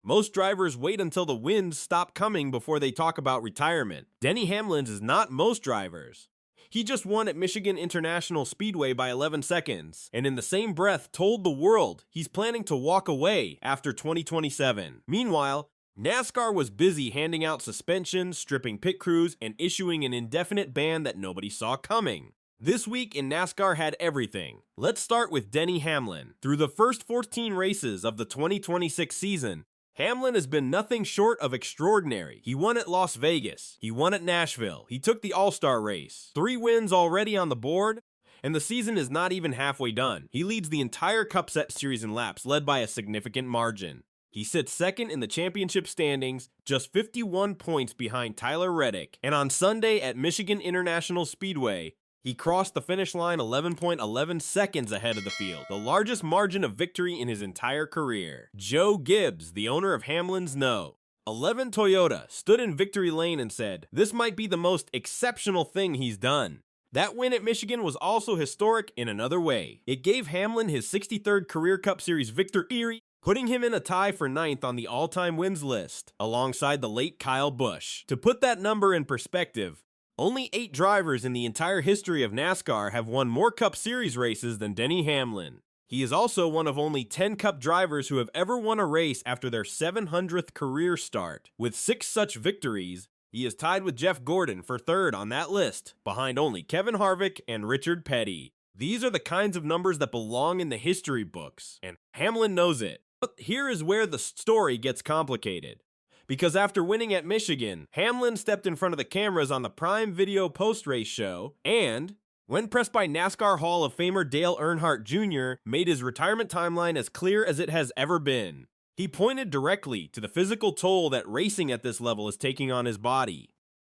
Most drivers wait until the wins stop coming before they talk about retirement. Denny Hamlin is not most drivers. He just won at Michigan International Speedway by 11 seconds, and in the same breath told the world he's planning to walk away after 2027. Meanwhile, NASCAR was busy handing out suspensions, stripping pit crews, and issuing an indefinite ban that nobody saw coming. This week in NASCAR had everything. Let's start with Denny Hamlin. Through the first 14 races of the 2026 season, Hamlin has been nothing short of extraordinary. He won at Las Vegas. He won at Nashville. He took the All-Star race. 3 wins already on the board, and the season is not even halfway done. He leads the entire Cup Series in laps, led by a significant margin. He sits second in the championship standings, just 51 points behind Tyler Reddick. And on Sunday at Michigan International Speedway, he crossed the finish line 11.11 seconds ahead of the field, the largest margin of victory in his entire career. Joe Gibbs, the owner of Hamlin's No. 11 Toyota, stood in victory lane and said, "This might be the most exceptional thing he's done." That win at Michigan was also historic in another way. It gave Hamlin his 63rd career Cup Series victory, putting him in a tie for 9th on the all-time wins list, alongside the late Kyle Busch. To put that number in perspective, only 8 drivers in the entire history of NASCAR have won more Cup Series races than Denny Hamlin. He is also one of only 10 Cup drivers who have ever won a race after their 700th career start. With 6 such victories, he is tied with Jeff Gordon for 3rd on that list, behind only Kevin Harvick and Richard Petty. These are the kinds of numbers that belong in the history books, and Hamlin knows it. But here is where the story gets complicated. Because after winning at Michigan, Hamlin stepped in front of the cameras on the Prime Video post-race show and, when pressed by NASCAR Hall of Famer Dale Earnhardt Jr., made his retirement timeline as clear as it has ever been. He pointed directly to the physical toll that racing at this level is taking on his body.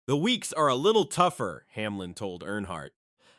"The weeks are a little tougher," Hamlin told Earnhardt.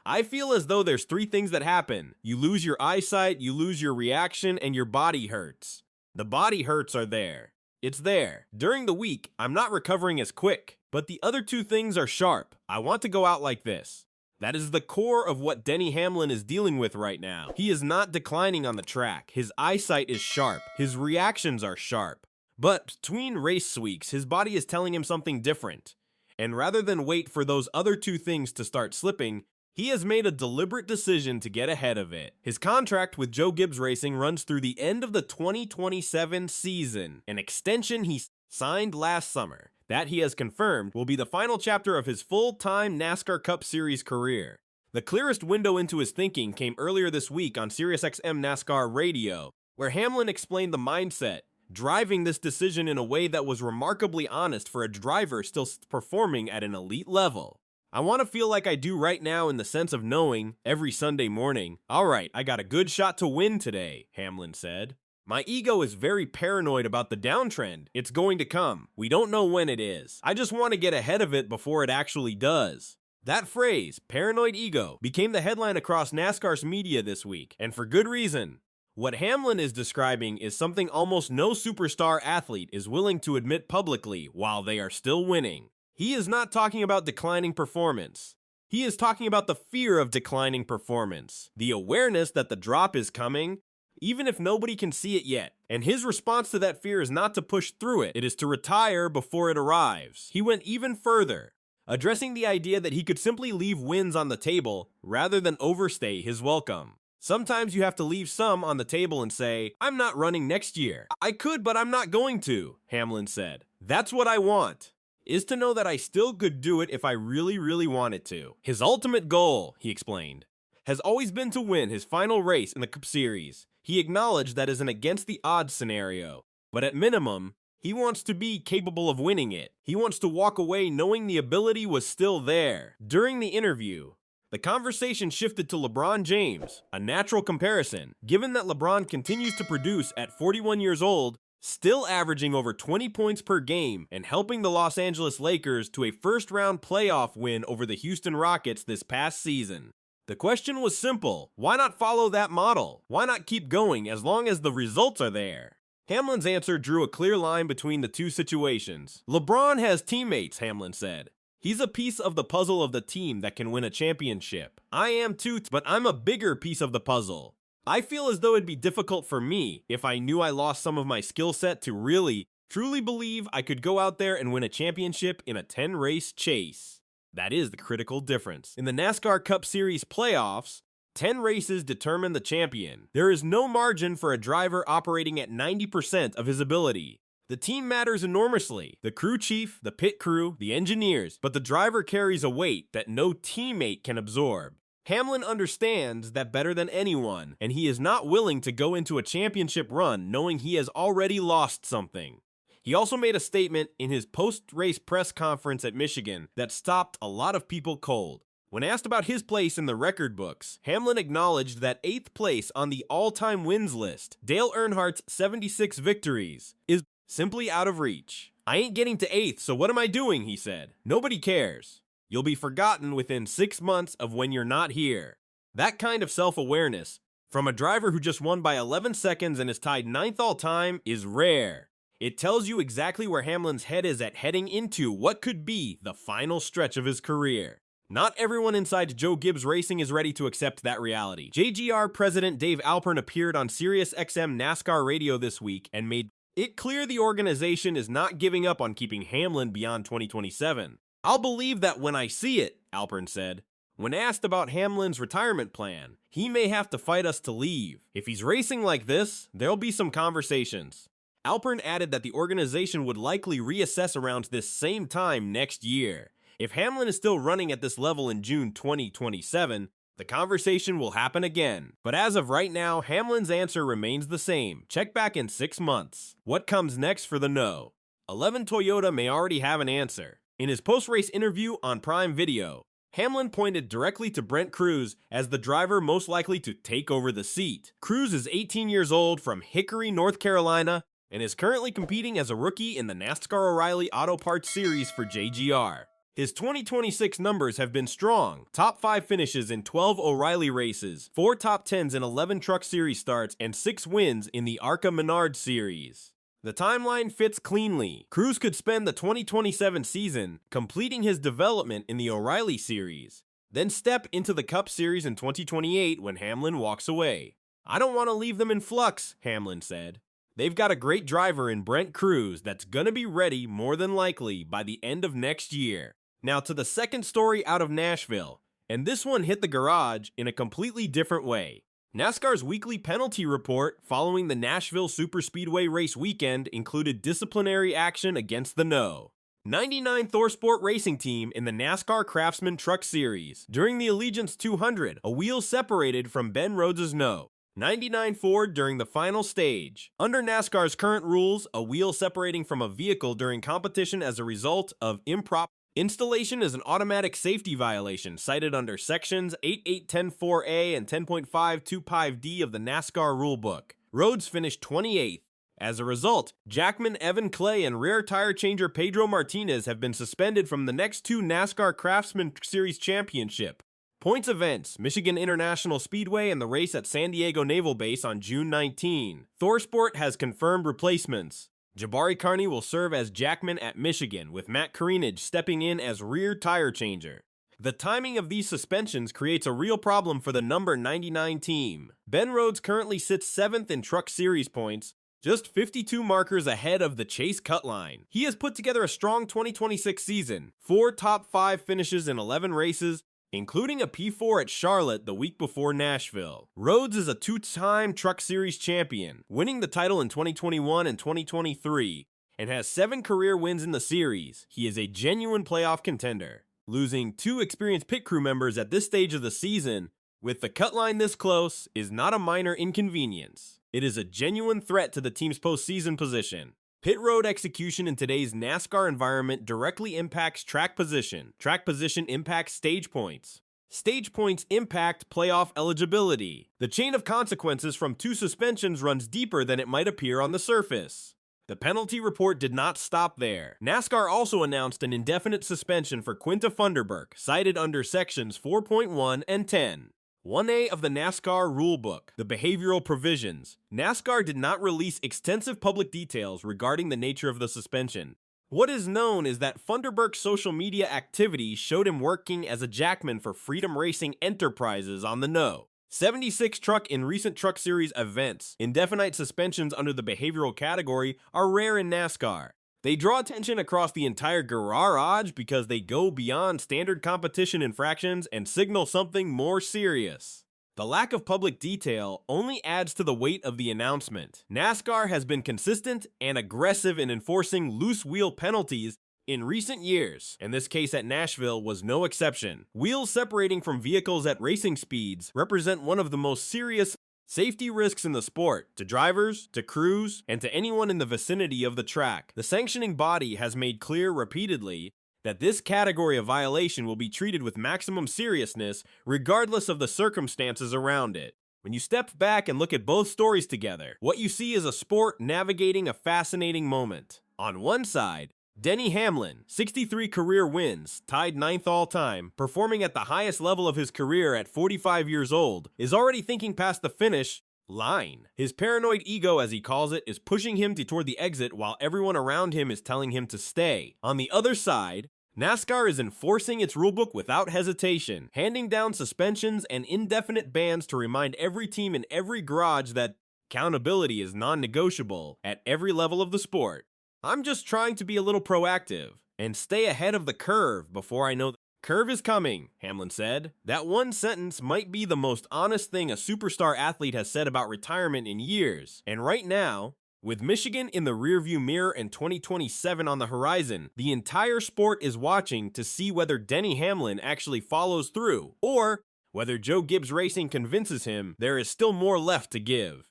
"I feel as though there's 3 things that happen. You lose your eyesight, you lose your reaction, and your body hurts. The body hurts are there. It's there. During the week, I'm not recovering as quick, but the other 2 things are sharp. I want to go out like this." That is the core of what Denny Hamlin is dealing with right now. He is not declining on the track. His eyesight is sharp. His reactions are sharp. But between race weeks, his body is telling him something different. And rather than wait for those other 2 things to start slipping, he has made a deliberate decision to get ahead of it. His contract with Joe Gibbs Racing runs through the end of the 2027 season, an extension he signed last summer. That he has confirmed will be the final chapter of his full-time NASCAR Cup Series career. The clearest window into his thinking came earlier this week on SiriusXM NASCAR Radio, where Hamlin explained the mindset driving this decision in a way that was remarkably honest for a driver still performing at an elite level. "I want to feel like I do right now in the sense of knowing, every Sunday morning, all right, I got a good shot to win today," Hamlin said. "My ego is very paranoid about the downtrend. It's going to come. We don't know when it is. I just want to get ahead of it before it actually does." That phrase, paranoid ego, became the headline across NASCAR's media this week, and for good reason. What Hamlin is describing is something almost no superstar athlete is willing to admit publicly while they are still winning. He is not talking about declining performance. He is talking about the fear of declining performance, the awareness that the drop is coming, even if nobody can see it yet. And his response to that fear is not to push through it. It is to retire before it arrives. He went even further, addressing the idea that he could simply leave wins on the table rather than overstay his welcome. "Sometimes you have to leave some on the table and say, I'm not running next year. I could, but I'm not going to," Hamlin said. "That's what I want, is to know that I still could do it if I really, really wanted to." His ultimate goal, he explained, has always been to win his final race in the Cup Series. He acknowledged that is an against-the-odds scenario, but at minimum, he wants to be capable of winning it. He wants to walk away knowing the ability was still there. During the interview, the conversation shifted to LeBron James, a natural comparison, given that LeBron continues to produce at 41 years old, still averaging over 20 points per game and helping the Los Angeles Lakers to a first-round playoff win over the Houston Rockets this past season. The question was simple: why not follow that model? Why not keep going as long as the results are there? Hamlin's answer drew a clear line between the 2 situations. "LeBron has teammates," Hamlin said. "He's a piece of the puzzle of the team that can win a championship. I am too, but I'm a bigger piece of the puzzle. I feel as though it'd be difficult for me if I knew I lost some of my skill set to really Truly believe I could go out there and win a championship in a 10-race chase. That is the critical difference. In the NASCAR Cup Series playoffs, 10 races determine the champion. There is no margin for a driver operating at 90% of his ability. The team matters enormously, the crew chief, the pit crew, the engineers, but the driver carries a weight that no teammate can absorb. Hamlin understands that better than anyone, and he is not willing to go into a championship run knowing he has already lost something. He also made a statement in his post-race press conference at Michigan that stopped a lot of people cold. When asked about his place in the record books, Hamlin acknowledged that 8th place on the all-time wins list, Dale Earnhardt's 76 victories, is simply out of reach. I ain't getting to 8th, so what am I doing, he said. Nobody cares. You'll be forgotten within 6 months of when you're not here. That kind of self-awareness, from a driver who just won by 11 seconds and is tied 9th all-time, is rare. It tells you exactly where Hamlin's head is at heading into what could be the final stretch of his career. Not everyone inside Joe Gibbs Racing is ready to accept that reality. JGR President Dave Alpern appeared on SiriusXM NASCAR radio this week and made it clear the organization is not giving up on keeping Hamlin beyond 2027. I'll believe that when I see it, Alpern said. When asked about Hamlin's retirement plan, he may have to fight us to leave. If he's racing like this, there'll be some conversations. Alpern added that the organization would likely reassess around this same time next year. If Hamlin is still running at this level in June 2027, the conversation will happen again. But as of right now, Hamlin's answer remains the same. Check back in 6 months. What comes next for the no? 11 Toyota may already have an answer. In his post-race interview on Prime Video, Hamlin pointed directly to Brent Crews as the driver most likely to take over the seat. Crews is 18 years old from Hickory, North Carolina, and is currently competing as a rookie in the NASCAR O'Reilly Auto Parts Series for JGR. His 2026 numbers have been strong. Top 5 finishes in 12 O'Reilly races, 4 top 10s in 11 Truck Series starts, and 6 wins in the ARCA Menard Series. The timeline fits cleanly. Crews could spend the 2027 season completing his development in the O'Reilly Series, then step into the Cup Series in 2028 when Hamlin walks away. I don't want to leave them in flux, Hamlin said. They've got a great driver in Brent Crews that's gonna be ready more than likely by the end of next year. Now to the second story out of Nashville, and this one hit the garage in a completely different way. NASCAR's weekly penalty report following the Nashville Superspeedway race weekend included disciplinary action against the No. 99 ThorSport Racing team in the NASCAR Craftsman Truck Series. During the Allegiance 200, a wheel separated from Ben Rhodes' No. 99 Ford during the final stage. Under NASCAR's current rules, a wheel separating from a vehicle during competition as a result of improper installation is an automatic safety violation cited under sections 8.8.10.4a and 10.525d of the NASCAR rulebook. Rhodes finished 28th. As a result, Jackman, Evan Clay, and rear tire changer Pedro Martinez have been suspended from the next 2 NASCAR Craftsman Series championship points events, Michigan International Speedway and the race at San Diego Naval Base on June 19. ThorSport has confirmed replacements. Jabari Carney will serve as Jackman at Michigan, with Matt Carinage stepping in as rear tire changer. The timing of these suspensions creates a real problem for the number 99 team. Ben Rhodes currently sits 7th in Truck Series points, just 52 markers ahead of the Chase Cutline. He has put together a strong 2026 season, 4 top 5 finishes in 11 races, including a P4 at Charlotte the week before Nashville. Rhodes is a 2-time Truck Series champion, winning the title in 2021 and 2023, and has 7 career wins in the series. He is a genuine playoff contender. Losing 2 experienced pit crew members at this stage of the season, with the cut line this close, is not a minor inconvenience. It is a genuine threat to the team's postseason position. Pit road execution in today's NASCAR environment directly impacts track position. Track position impacts stage points. Stage points impact playoff eligibility. The chain of consequences from 2 suspensions runs deeper than it might appear on the surface. The penalty report did not stop there. NASCAR also announced an indefinite suspension for Quinta Funderburk, cited under sections 4.1 and 10. 1A of the NASCAR rulebook, the behavioral provisions. NASCAR did not release extensive public details regarding the nature of the suspension. What is known is that Funderburk's social media activity showed him working as a jackman for Freedom Racing Enterprises on the No. 76 truck in recent Truck Series events. Indefinite suspensions under the behavioral category are rare in NASCAR. They draw attention across the entire garage because they go beyond standard competition infractions and signal something more serious. The lack of public detail only adds to the weight of the announcement. NASCAR has been consistent and aggressive in enforcing loose wheel penalties in recent years, and this case at Nashville was no exception. Wheels separating from vehicles at racing speeds represent one of the most serious safety risks in the sport, to drivers, to crews, and to anyone in the vicinity of the track. The sanctioning body has made clear repeatedly that this category of violation will be treated with maximum seriousness regardless of the circumstances around it. When you step back and look at both stories together, what you see is a sport navigating a fascinating moment. On one side, Denny Hamlin, 63 career wins, tied 9th all-time, performing at the highest level of his career at 45 years old, is already thinking past the finish line. His paranoid ego, as he calls it, is pushing him toward the exit while everyone around him is telling him to stay. On the other side, NASCAR is enforcing its rulebook without hesitation, handing down suspensions and indefinite bans to remind every team in every garage that accountability is non-negotiable at every level of the sport. I'm just trying to be a little proactive and stay ahead of the curve before I know the curve is coming, Hamlin said. That one sentence might be the most honest thing a superstar athlete has said about retirement in years. And right now, with Michigan in the rearview mirror and 2027 on the horizon, the entire sport is watching to see whether Denny Hamlin actually follows through, or whether Joe Gibbs Racing convinces him there is still more left to give.